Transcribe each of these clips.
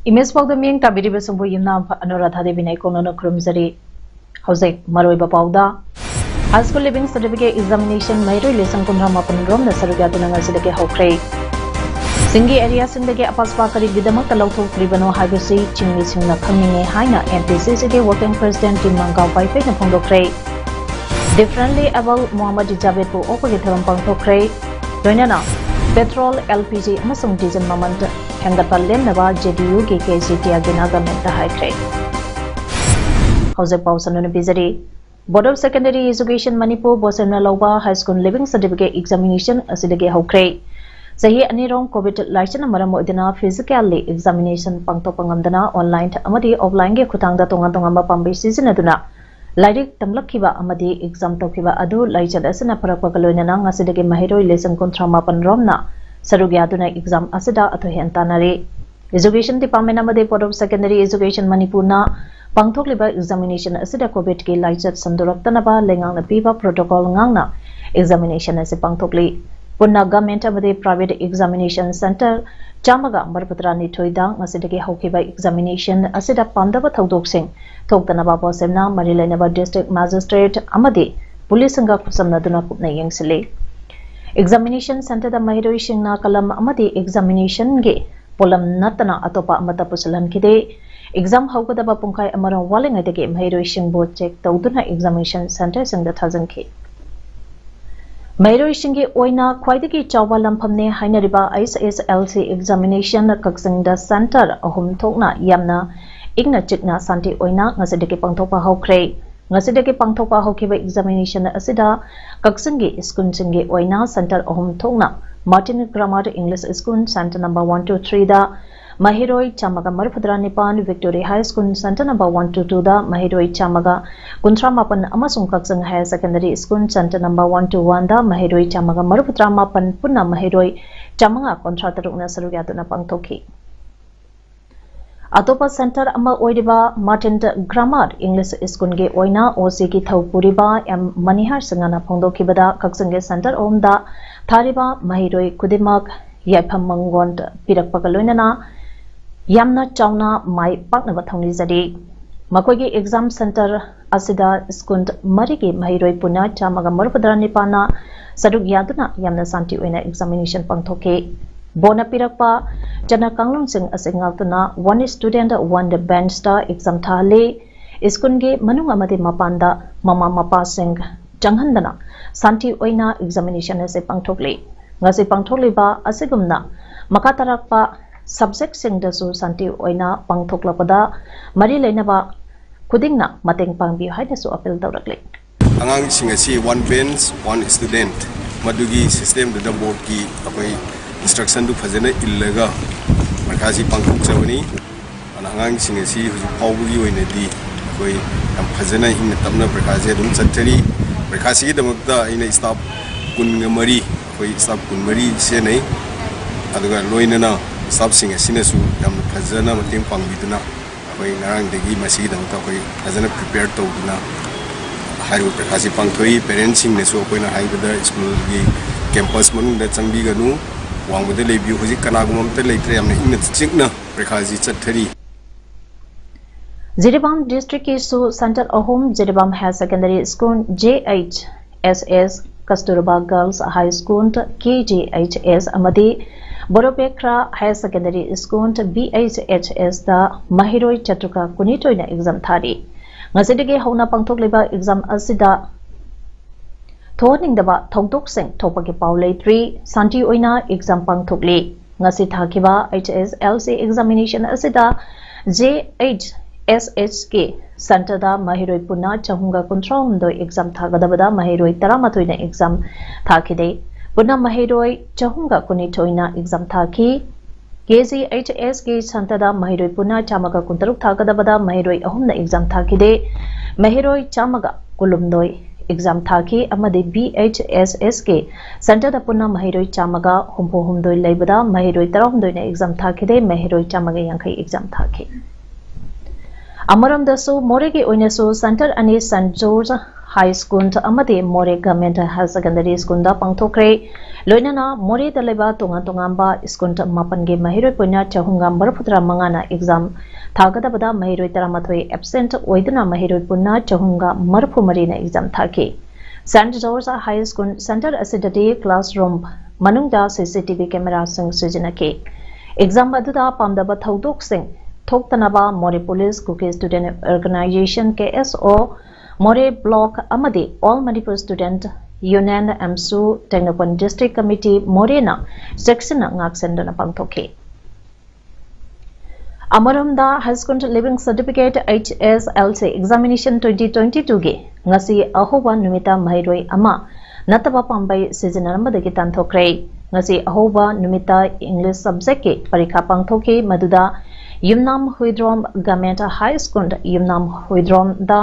Image PAODAM tabiri besumbu yimna Anuradha Devi nay kono krumzari hausa maroi bapauda high school living certificate examination mairoi lesson kunra mapun rom na saruga dunanga sidake hokre singi area sindage apaspa kari gidamak talauthok tribano haibasi chingmi singna khangninge haina MPCC ke working president Timangau Paipe na phongdokre differently able Muhammad Javed bu opage tharam pangthokre doinana petrol LPG amasung diesel mamant hengatpal lemnaba JDU ki KCT agina government da haikre hausa pausanuna bizari Board of Secondary Education Manipur bosemna loba high school living certificate examination asidage hokre sahi anirong covid license maram odina physically examination pangtopangamdana online amadi offline ge khutangda tonga mapambi sizinaduna lairik tamlakhiba amadi exam tokhiba adu laichat asana parakpa kaloinana ngasidage mahiroi lesson kontra mapan romna sarugyaduna exam asida athohen tanare Education Department amade Board of Secondary Education Manipur na pangthokliba examination asida covid ke laichat sanduraktanaba lengang piba protocol ngangna examination ase pangthokli punna government amade private examination center chamaga marpatra ni thoida ngasidage hokhiba examination asida pandaba thodok sing thoktanaba bosemna marilainaba district magistrate amade police nga kusamnaduna kupna yengsile examination center da mahiroi singna kalam amade examination ge polam natana atopa amata pusalan kide exam haugadaba pungkai amara walingai dege mahiroi singbo check tawduna examination center singda thajanki mahiroi singi oina khwaidagi chawba lamphamne hainariba ISSLC examination kaksingda center ahum thokna yamna igna chikna santi oina ngasidege pangthopa hokre ngasidege pangthopa hokiba examination asida kaksingi school singi oina center ahum thokna Martin Grammar English School Center number 123 da Mahiroi Chamaga Marphadra Nipan Victoria High School Center number 122 da Mahiroi Chamaga Kuntra Mapan Amasung Kaksang Higher Secondary School Center number 121 da Mahiroi Chamaga Marphadra Mapan Punna Mahiroi Chamaga Kontra Tarukna Sarugyaduna Pangthoki Atopa Center ama oidiba Martin Grammar English School ge oina OC ki thaupuriba M Manihar Sangana Phongdokibada Kaksange Center omda Thariba Mahiroi Kudimak Yapham Mangon Pirakpagaloinana Yamna Chauna Mai Paknaba Thongni Zadi Makogi Exam Center Asida Skund Marigi Mahiroi Puna Chamaga Marpadra Nipana Saduk Yaduna Yamna Santi Oina Examination Pangthoke Bona Pirakpa Jana Kanglong Sing Asingatuna one student one the band star exam thale Iskunge Manung Amadi Mapanda Mama Mapa Sing Janghandana Santi Oina examination as a pangthokli ngasi pangthokli ba asigumna makatarakpa subject sing da su Santi Oina pangthoklapada mari leinaba kudingna mateng pangbi haida su appeal tawrakle angang sing asi one bench one student madugi system da board ki akoi instruction du phajana illaga markasi pangthok chawani angang sing asi hawgi oina di koi am phajana in tamna prakase dum chattari prakasi damakta ina staff kun mari koi staff kun mari se nei aduga loinana staff sing asina su yam phajana mateng pangbiduna koi narang degi masi damakta koi phajana prepare tawduna hairu prakasi pangthoi parents sing ne so koina haibada school gi campus manung da changbi ganu wangbude lebi hoji kanagumam te leitre yamna inna chingna prakasi chattari Jiribam District Isu Center Ahom Jiribam Higher Secondary School JHSS Kasturba Girls High School KJHS Amadi Boropekra Higher Secondary School BHHS da Mahiroi Chatuka Kunitoina exam thari ngasidege hauna pangthokliba exam asida thoningdaba thongtok sing thopagi paulei 3 santi oina exam pangthokli ngasi thakiba HSLC examination asida JHSHK Center da Mahiroi Puna Chahunga Control do exam thagadabada Mahiroi Taramatoina exam thakide Puna Mahiroi Chahunga Kunitoina exam thaki KCHS की संtada महिरोई पुना चामगा कुंतरुक थागदबदा महिरोई अहुमना exam थाकिदे महिरोई चामगा कुलुमदोई exam थाकी अमदि BHSS के संtada पुना महिरोई चामगा हुंपो हुमदोई लेबदा महिरोई तराहुमदोई ने exam थाकिदे महिरोई चामगा यांखई exam थाकी अमरमदसु मोरे के ओइनसु centre अनि Saint George high school अमदि मोरे government higher secondary school दा पांगथोक्रे लोइनाना मोरे दलेबा तोंगा तोंगांबा school मापन के महिरोई पुना चहुंगा मरफुतरा मंगाना एग्जाम थागदबदा महिरोई तरामथोई एब्सेंट ओइदना महिरोई पुना चहुंगा मरफु मरीना एग्जाम थाकी saint George high school centre असिडटी क्लासरूम मनुंगदा CCTV कैमरा सिंग सिजनके एग्जाम अदुदा पामदबा थौदोक सिंग थोक्तनबा Moreh police Kuki student organisation KSO Moreh block अमदि all Manipur student union AMSU Tengnoupal district committee मोरेना सेक्शन ngaksendan pangthoke अमरमदा high school leaving certificate HSLC examination 2022 गे ngasi ahoba numita mairoi ama nataba pambai sizinarambadagi tanthokre ngasi ahoba numita English subject ke parikha pangthoke maduda Yumnam Huidrom Government High School Yumnam Huidrom da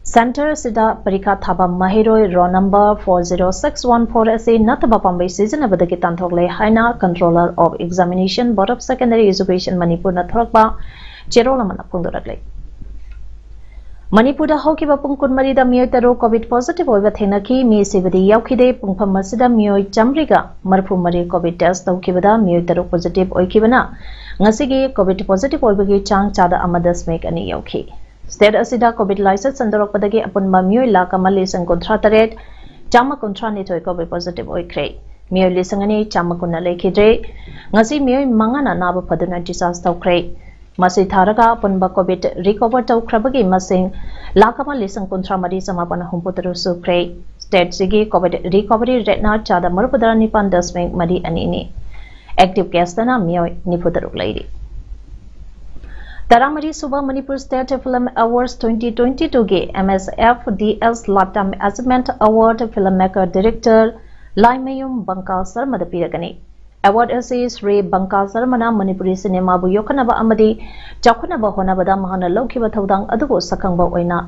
Center Sida Parikha Thaba Mahiroi row number 40614 SA Nataba Pambai season abadagi tanthokle Haina Controller of Examination Board of Secondary Education Manipur Nathokba Cherola Mana Pundurakle Manipur da Hokiba Punkun Marida Miyotaro COVID positive over Thenaki Mi Sivadi Yaukide Punkpa Masida Mioi Chamriga Marpu Mari COVID test Okibada Miyotaro positive Oikibana Ngasigi COVID positive Oibagi Chang Chada Amadas make any Yoki State asida COVID license sandorokpadagi apunba mioi laka malisang kontra taret chama kontra nitoi COVID positive oikre mioi lisangani chama kunna lekhidre ngasi mioi mangana naba paduna disas tawkre masi tharaga apunba COVID recover tawkrabagi masing laka malisang kontra mari samapana humputaru sukre state sigi COVID recovery rate na chada marupudara nipan dasmeng mari anini active case dana mioi niputaruk leidi Taramari Suba Manipur State Film Awards 2022 के MSFDS Lifetime Achievement Award Filmmaker Director Laimayum Bangka Sarma da piragani Award asi Sri Bangka Sarmana Manipuri Cinema bu yokanaba amadi chakhanaba honabada mahana lokhiba thodang adugo sakangba oina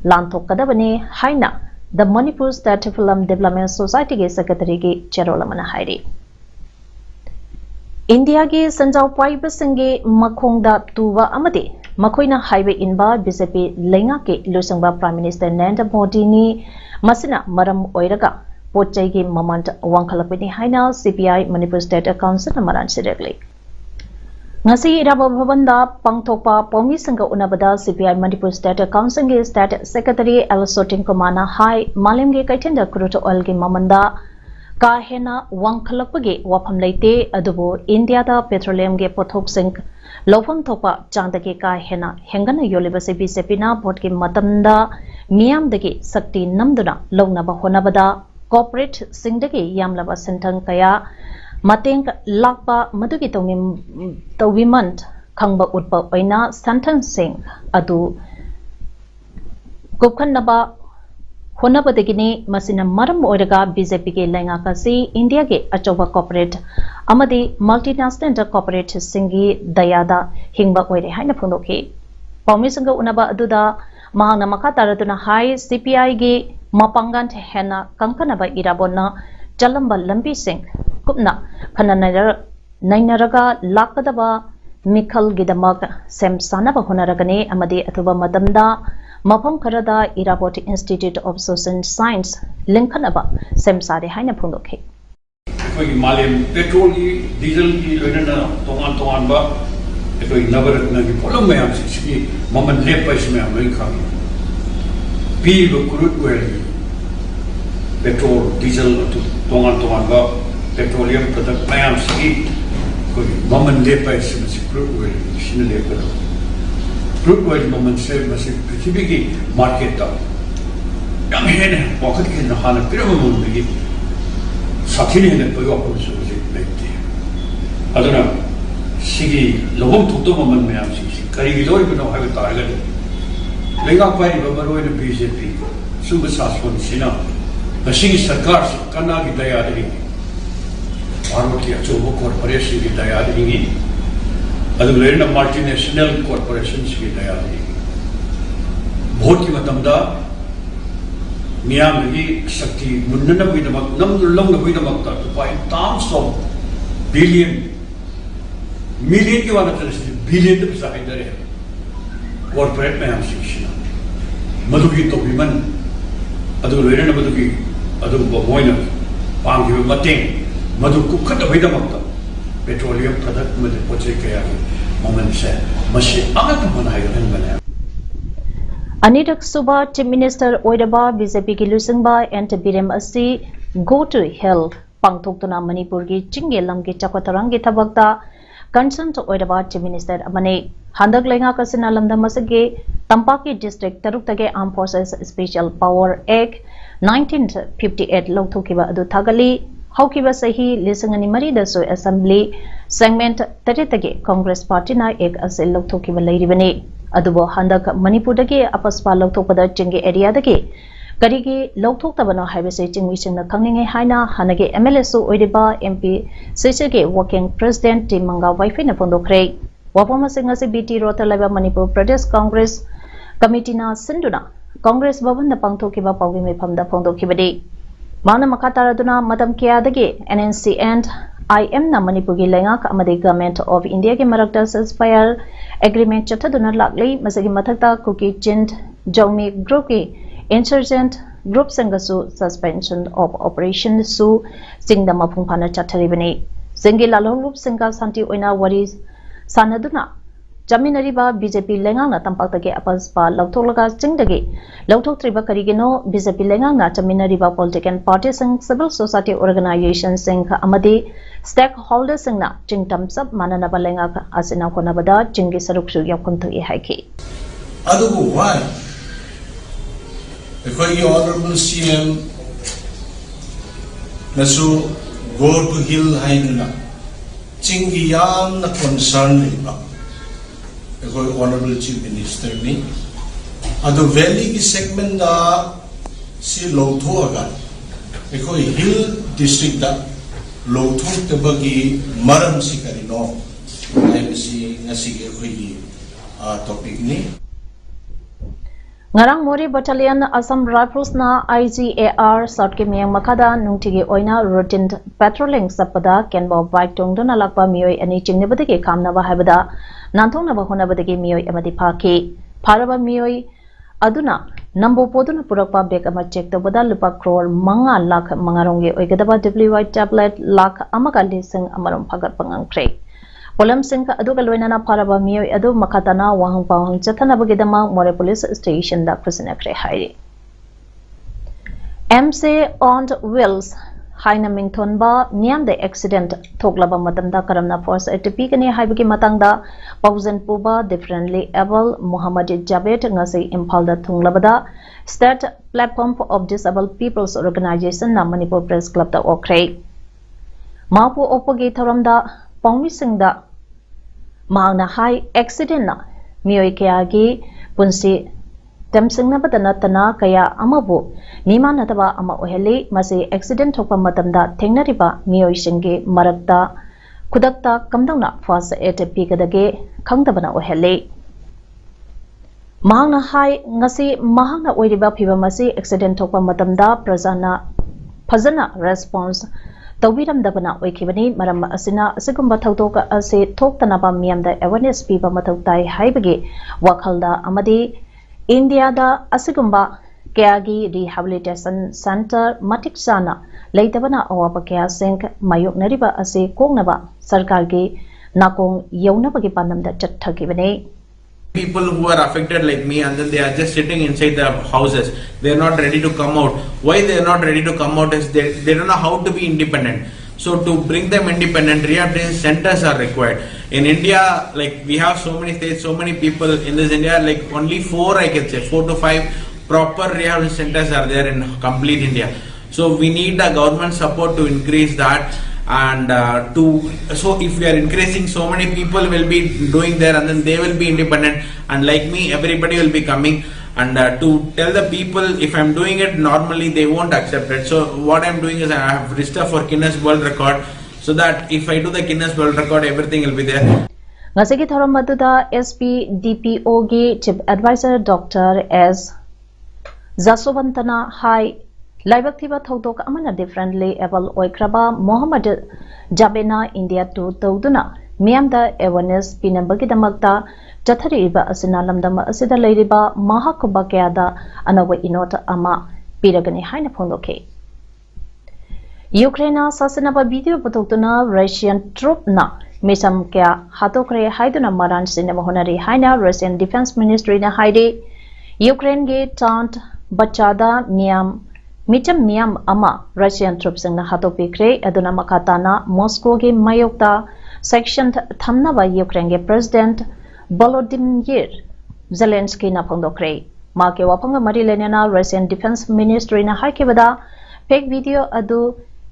lanthokadabani haina the Manipur State Film Development Society के Secretary के Cherolamana hairi India के संजाव पाइब संगे मखोंगदा तुवा अमदे मखोइना highway इनबा BJP लेंगा के लुसंगबा prime minister Narendra Modi नि मसिना मरम ओइरगा पोचै के ममंट वांखलपनि हाइना CPI मणिपुर स्टेट काउंसिल मरान सिरेगले ngasi iraba bhavan pangthokpa pomi sanga unabada CPI Manipur state council के स्टेट सेक्रेटरी एल सोटिंग कुमाना हाई मालेम के कैथेंदा क्रूड ऑयल के ममंदा का हेना वांखलपगे वाफम लेते अदुबो इंडिया दा पेट्रोलियम के पोथोक सिंह लौफम थोपा चांदगे का हेना हेंगन योलेबसे BJP ना भोट के मतमदा मियाम दगे शक्ति नमदुना लौनबा होनबदा कॉर्पोरेट सिंहदगे यामलबा सेंथंग कया मतेंग लाकपा मदुगी तौविमंत खंगबा उत्पा ओइना सेंथंग सिंह अदु कुखनबा होनबदगिनी मसिना मरम ओइरगा BJP के लेंगा kasi इंडिया के अचौबा कॉर्पोरेट अमदी मल्टीनेशनल कॉर्पोरेट सिंगी दयादा हिंगबा ओइरे हाइना फोंदोके पौमिसंग उनबा अदुदा महांगना मखा तारदुना हाई CPI गे मपांगन हेना कंकनबा इराबोना चलंबा लंबी सिंह कुपना नैनरगा लाकदबा मिखल गिदमक सेम सानबा होनरगने अमदी अथुबा मदमदा मफम खरदा Irabot institute of social science लिंखनबा सेमसारे हाइना फोंदोखे कोई मालेम पेट्रोल की डीजल की लोइना तोंगान तोंगान बा कोई नवरत्न की पोलम में आपसे इसकी ममन लेप पैसे में हम लिखा पी क्रूड ऑयल पेट्रोल डीजल तोंगान तोंगान बा पेट्रोलियम प्रोडक्ट में आपसे कोई ममन लेप पैसे में क्रूड ऑयल इसने लेकर क्रूड ऑयल ममन से मसे पृथ्वी की मार्केट तक यम है ने वक्त के नहाना पिरम मुंबई की साथी ने पयो को सुजे लेते हैं अदना सिगी लोगों तो ममन में आप सी करी लोई बनो है तारगत लेगा पाई बमरो ने BJP सुब सासवन सिना मसिंग सरकार से कन्ना की दया दे भारत की अचूब कॉर्पोरेशन की तैयारी की मल्टीनेशनल कॉर्पोरेशन की तैयारी भोट की मतमदा मियामी शक्ति मुन्ननबगीदमक नमलौनबगीदमक रुपा in terms of billion million की वाला बिलियन पैसा हाइदरे कॉर्पोरेट मैम सिंह मधुगी तौबीमन मधुगी मोइन पांगी मतें मधु कुखदबगीदमक पेट्रोलियम प्रोडक्ट में पोचे कया ममन से मशी अगत मनायन बने अनिरक सुबा चीफ मिनिस्टर ओइरबा बीजेपी की लुसिंगबा एंड बिरेम असि गो टू हेल्थ पांगथोक्तुना मणिपुर की चिंगे लम की चकतरंग की थबकता कंसर्न ओइरबा चीफ मिनिस्टर अमने हंदक लेंगा कसिना लमदम असगे तंपा की डिस्ट्रिक्ट तरुक तगे arm forces special power act 1958 लौथोकिबा अदु थागली हौकिबा सही लिसंगनी मरी दसो असेंबली सेगमेंट तरेतगे कांग्रेस पार्टी ना एक असे लौथोकिबा लैरिबने अदुबो हंदक मणिपुर दगे अपस्पा लौथोकपदा चिंगे एरिया दगे करिगे लौथोक्तबनो हाइबसे चिंगमिसिंगना खंगनिंगे हाइना हनगे एमएलए सो ओइरिबा एमपी सेसगे वर्किंग प्रेसिडेंट टी मंगा वाइफेना फोंदोखरे वाफामसिंग असे बीटी रोता लेबा मणिपुर प्रदेश कांग्रेस कमिटीना सिंदुना कांग्रेस भवन न पांगथोकिबा पाउगी मेफमदा फोंदोखिबदे माना मखातारदुना मतम कियादगे एनएनसी एंड आईएम ना मणिपुर की लेंगाक अमदे गवर्नमेंट ऑफ इंडिया के मरक्ता सस्पायर एग्रीमेंट चथदुना लागले मसगी मथक्ता कुकी चिंद जौमी ग्रुप के इंसर्जेंट ग्रुप संगसु सस्पेंशन ऑफ ऑपरेशन सु सिंगदा मफुंफाना चथरिबने सिंगे लालोंगलुप सिंगा शांति ओइना वरी सानदुना जमीनरीबा बीजेपी लेंगांगना तंपाक्तगे अपस्पा लौथोलगा चिंगदगे लौथोक्त्रिबा करिगिनो बीजेपी लेंगांगना जमीनरीबा पॉलिटिकल पार्टी संग सिविल सोसाइटी ऑर्गेनाइजेशन संग अमदे स्टेक होल्डर संगना चिंगतम सब माननबा लेंगाक आसिना कोनबदा चिंगी सरुक्सु याकुंथु हाइखि अदुबु वाय एखोई ऑनरेबल सीएम नसु गो टू हिल हाइनुना चिंगी यामना कंसर्न लिबा ऑनरेबल चीफ मिनिस्टर ने अदु वैली की सेगमेंट दा सी लौथोगा हिल डिस्ट्रिक्ट दा लौथोक्तबगी मरम सी करिनो हाइबसी नसिगे खोई टॉपिक ने ngarang mori battalion Assam Rifles na IGAR South ke miyang makada nungtigi oina routine patrolling sapada kenbo bike tongdona lakpa miyoi ani chingnebadege kamnaba haibada nanthongnaba honabadege miyoi amadi phaki pharaba miyoi aduna nambo poduna purakpa bag ama check tobada lupa crore manga lakh mangarongge oigadaba WY tablet lakh amaga lising amarom phagat pangangkre Polam Singh Adugaloina Paraba Mio Adu Makatana Wang Pang Chatanabagidama More Police Station da Kusinakre Hairi MC on Wheels Haina Mington Ba Niam the accident Toglaba Madamda Karamna Force at Pigani Haibiki Matanga Pausen Puba differently able Muhammad Jabet Ngasi Impalda Tunglabada State Platform of Disabled People's Organization na Manipur Press Club da Okre Mapu Opogi Taramda Pongmi Singda Magna High Accident na Miyoi Kayagi Punsi Temsingna Badana Tana Kaya Amabu Nima Nataba Ama Oheli Masi Accident Topa Matamda Tengnariba Miyoi Shingi Marakta Kudakta Kamdana Fasa Ete Pikadage Kangdabana Oheli Magna High Ngasi Mahana Oiriba Piba Masi Accident Topa Matamda Prazana Pazana Response Tawiram Dabana Wakibani, Maram Asina, Sigumba Tautoka Ase, Toktanaba Miamda Awareness Pipa Matautai Haibagi, Wakalda Amadi, India da Asigumba, Kayagi Rehabilitation Center, Matiksana, Laitabana Awapakea Sink, Mayuk Nariba Ase, Kongnaba, Sarkargi, Nakong, Yaunabagi Panam da Chatakibane. People who are affected like me and then they are just sitting inside their houses. They are not ready to come out. Why they are not ready to come out is they don't know how to be independent. So to bring them independent, rehabilitation centers are required. In India, like we have so many states, so many people in this India, like only 4 I can say, 4 to 5 proper rehabilitation centers are there in complete India. So we need the government support to increase that. And so if we are increasing, so many people will be doing there and then they will be independent, and like me everybody will be coming, and to tell the people if I'm doing it normally they won't accept it. So what I'm doing is I have registered for Guinness World Record. so that if I do the Guinness World Record, everything will be there. Ngasigi thorom maduda SPDPO gi Chief Advisor Dr. S. Zasovantana Hai Laibak thiba thodok amana differently able oikraba Mohammed Jabena India to tawduna miyamda awareness pinambagi damakta jathariba asina lamdama asida leiriba mahakuba kayada anawa inota ama piragani haina phondoke. Ukraine sasanaba video patokuna Russian troop na misam kya hatokre haiduna maran sinema honari haina Russian Defense Ministry na haide Ukraine ge tant bachada micham miyam ama Russian troops na hatopikre aduna makatana Moscow ge mayokta section thamnaba Ukraine ge President Volodymyr Zelensky na phondokre ma ke wapanga mari lenena Russian Defense Ministry na haikebada fake video adu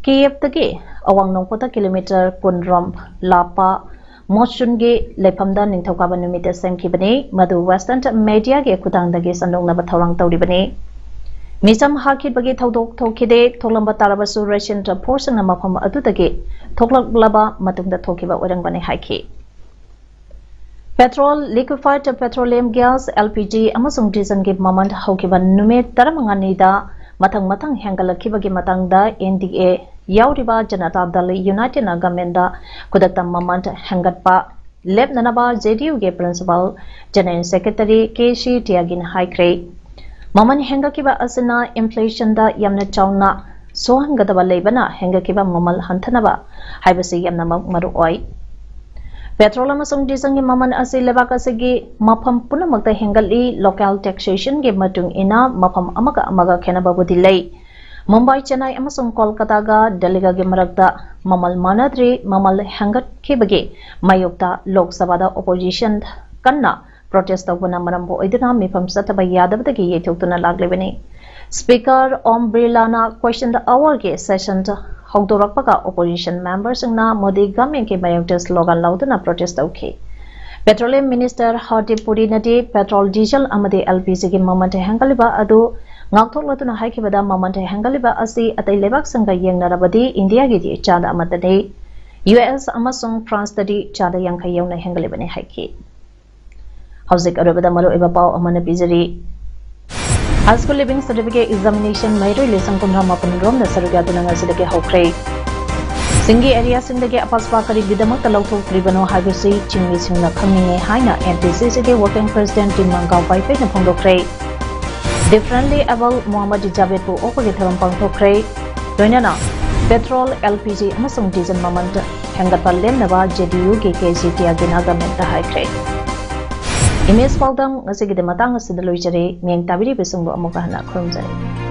Kiev tage awang nongpota kilometer kunrom lapa mochunge lepamda ningthokaba numite semkibani madu western media ge kutang dage sanongna bathawang tawribani misam hakit bagi thodok thokide tholamba tarabasu Russian force na mafam adudage thoklaklaba matungda thokiba orangbani haiki petrol liquefied petroleum gas LPG amasung diesel ge maman haukiba nume taramangani da matang hengalakibagi matangda NDA yauriba janata dal United Government kudakta mamant hengatpa Lebnanaba JDU ge principal General Secretary KC Tiagin Haikre maman hengakiba asina inflation da yamna chauna sohangadaba lebana hengakiba mamal hantanaba haibasi yamna maruoi petrol amasung diesel ge maman ase lebak asegi mafam punamakta hengali local taxation ge matung ina mafam amaga khenaba budilai Mumbai Chennai amasung Kolkata ga Delhi ge marakta mamal manadri mamal hangat khibage mayokta Lok Sabha da opposition kanna protest tawna marambo idina mifam sataba yadav da ge yethuktuna laglebani speaker Om Birla na question the hour ge session hogdorakpaga opposition members na Modi government ke mayokta slogan lauduna protest tawke Petroleum Minister Hardeep Puri nadi petrol diesel amade LPG ge mamante hangaliba adu ngakthoklatuna haikibada mamante hangaliba asi atai lebak sanga yengnarabadi India gi chada amatade US amasung France tadi chada yangkai yongna hangalibane haiki hauzik arabada malo eba pau amana bizari high school living certificate examination mairo lesson kumra mapun rom na saruga dunanga sidake hokre singi area sindage apaspa kari bidamak talauthok tribano habisi chingmi singna khangni haina NTCC ge working president timangau paipe na phongdokre differently able Mohammed Javed bu opage tharam pangthokre doinana petrol LPG amasung diesel mamant hengatpa lemnaba JDU ge KCT agina government ta haikre image PAODAM ngasigi de matang asidaloi jare meng tabiri besungbo amuka hana khurumjare